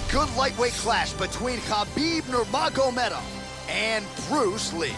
a good lightweight clash between Khabib Nurmagomedov and Bruce Lee.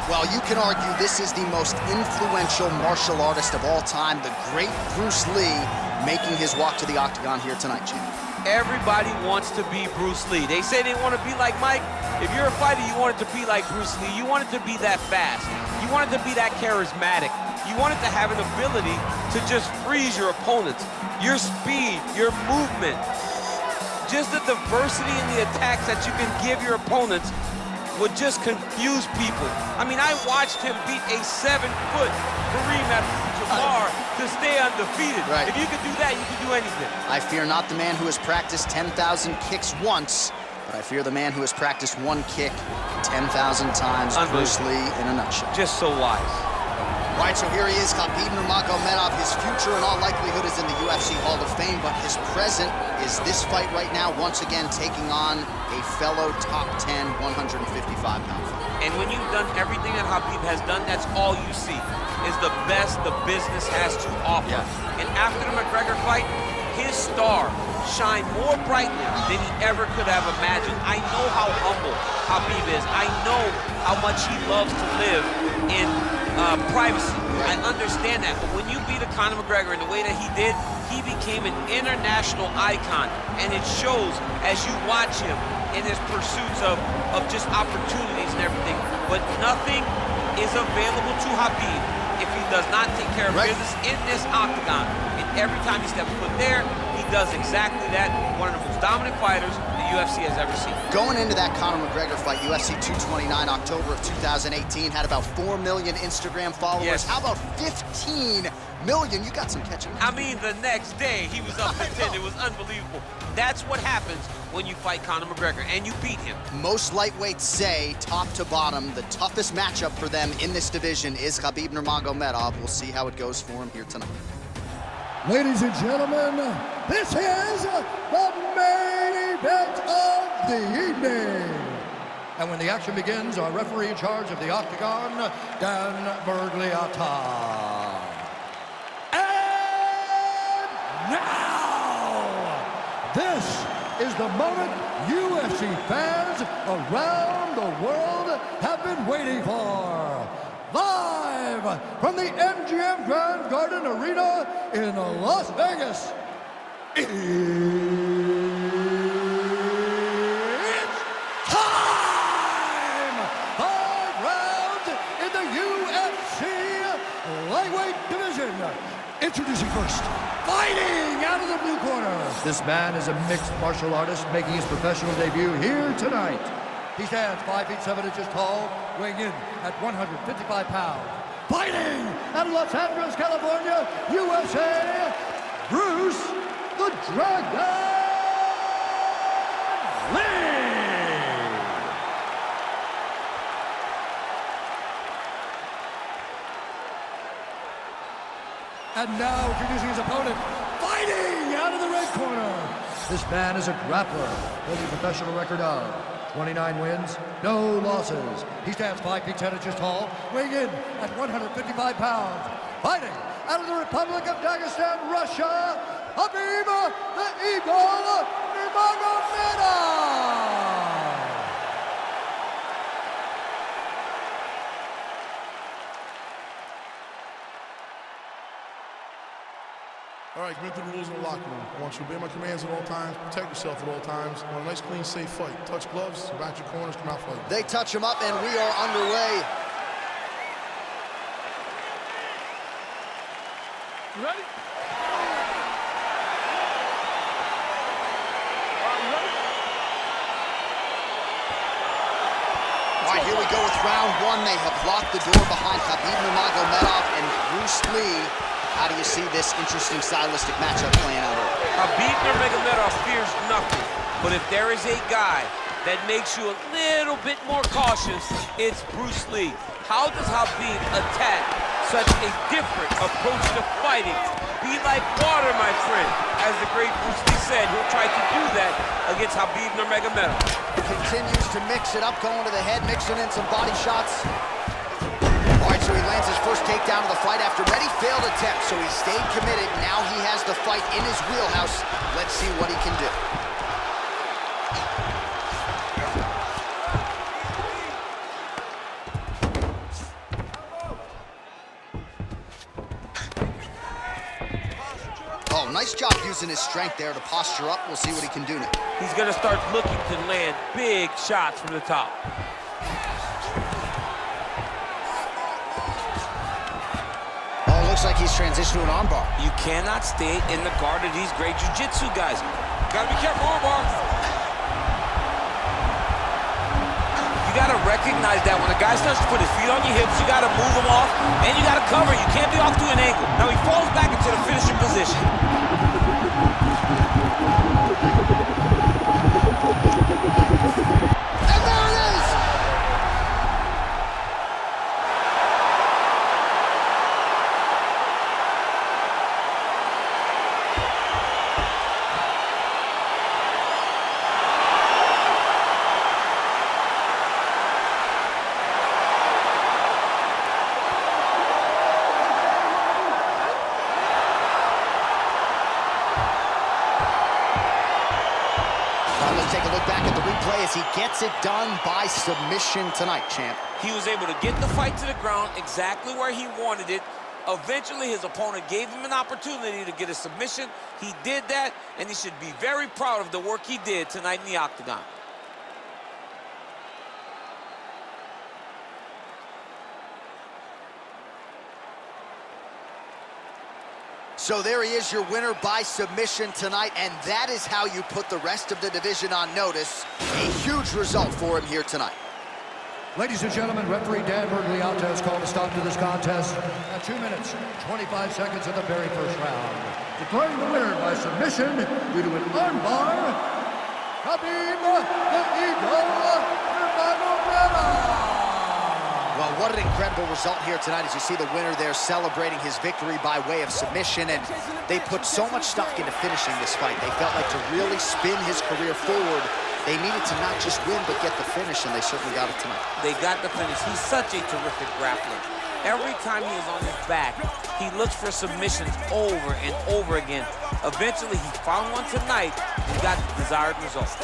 Well, you can argue this is the most influential martial artist of all time, the great Bruce Lee, making his walk to the octagon here tonight, champ. Everybody wants to be Bruce Lee. They say they want to be like Mike. If you're a fighter, you want it to be like Bruce Lee. You want it to be that fast. You want it to be that charismatic. You want it to have an ability to just freeze your opponents. Your speed, your movement, just the diversity in the attacks that you can give your opponents would just confuse people. I mean, I watched him beat a 7-foot Khabib to stay undefeated. Right. If you could do that, you could do anything. I fear not the man who has practiced 10,000 kicks once, but I fear the man who has practiced one kick 10,000 times. Bruce Lee in a nutshell. Just so wise. All right, so here he is, Khabib Nurmagomedov. His future in all likelihood is in the UFC Hall of Fame, but his present is this fight right now, once again taking on a fellow top 10 155-pound fighter. And when you've done everything that Khabib has done, that's all you see, is the best the business has to offer. Yeah. And after the McGregor fight, his star shined more brightly than he ever could have imagined. I know how humble Khabib is. I know how much he loves to live in privacy. I understand that. But when you beat a Conor McGregor in the way that he did, he became an international icon. And it shows as you watch him in his pursuits of just opportunities and everything. But nothing is available to Khabib if he does not take care of business in this octagon. And every time he steps foot there, he does exactly that. One of the most dominant fighters the UFC has ever seen. Going into that Conor McGregor fight, UFC 229, October of 2018, had about 4 million Instagram followers. Yes. How about 15 million? You got some catching. I mean, the next day, he was up to 10. It was unbelievable. That's what happens when you fight Conor McGregor, and you beat him. Most lightweights say, top to bottom, the toughest matchup for them in this division is Khabib Nurmagomedov. We'll see how it goes for him here tonight. Ladies and gentlemen, this is the main event of the evening. And when the action begins, our referee in charge of the octagon, Dan Bergliata. And now, this is the moment UFC fans around the world have been waiting for. Live from the MGM Grand Garden Arena in Las Vegas, it's time! 5 rounds in the UFC lightweight division. Introducing first, fighting out of the blue corner. This man is a mixed martial artist making his professional debut here tonight. He stands 5 feet 7 inches tall, weighing in at 155 pounds. Fighting out of Los Angeles, California, USA, Bruce the Dragon Lee. And now introducing his opponent, fighting out of the red corner. This man is a grappler with a professional record of 29 wins, no losses. He stands 5 feet 10 inches tall, weighing in at 155 pounds. Fighting out of the Republic of Dagestan, Russia, Khabib the Eagle Nurmagomedov. All right, commit to the rules in the locker room. I want you to obey my commands at all times, protect yourself at all times. I want a nice, clean, safe fight. Touch gloves, back your corners, come out fighting. They touch him up, and we are underway. You ready? All right, here we go with round 1. They have locked the door behind Khabib Nurmagomedov and Bruce Lee. How do you see this interesting stylistic matchup playing out? Khabib Nurmagomedov fears nothing, but if there is a guy that makes you a little bit more cautious, it's Bruce Lee. How does Khabib attack such a different approach to fighting. Be like water, my friend. As the great Bruce Lee said, he'll try to do that against Khabib NURMAGOMEDOV. Continues to mix it up, going to the head, mixing in some body shots. All right, so he lands his first takedown of the fight after many failed attempts, so he stayed committed. Now he has the fight in his wheelhouse. Let's see what he can do. Oh, nice job using his strength there to posture up. We'll see what he can do now. He's gonna start looking to land big shots from the top. Oh, looks like he's transitioned to an armbar. You cannot stay in the guard of these great jiu-jitsu guys. Gotta be careful, armbar. You gotta recognize that when a guy starts to put his feet on your hips, you gotta move him off, and you gotta cover. You can't be off to an angle. Now he falls back into the finishing position. And there it is! Let's take a look back at the replay as he gets it done by submission tonight, champ. He was able to get the fight to the ground exactly where he wanted it. Eventually, his opponent gave him an opportunity to get a submission. He did that, and he should be very proud of the work he did tonight in the octagon. So there he is, your winner by submission tonight, and that is how you put the rest of the division on notice. A huge result for him here tonight. Ladies and gentlemen, referee Dan Bergliata has called a stop to this contest at 2 minutes, 25 seconds of the very first round. Declaring the winner by submission due to an armbar, Khabib the Eagle Nurmagomedov. Well, what an incredible result here tonight as you see the winner there celebrating his victory by way of submission, and they put so much stock into finishing this fight. They felt like to really spin his career forward, they needed to not just win, but get the finish, and they certainly got it tonight. They got the finish. He's such a terrific grappler. Every time he is on his back, he looks for submissions over and over again. Eventually, he found one tonight and got the desired result.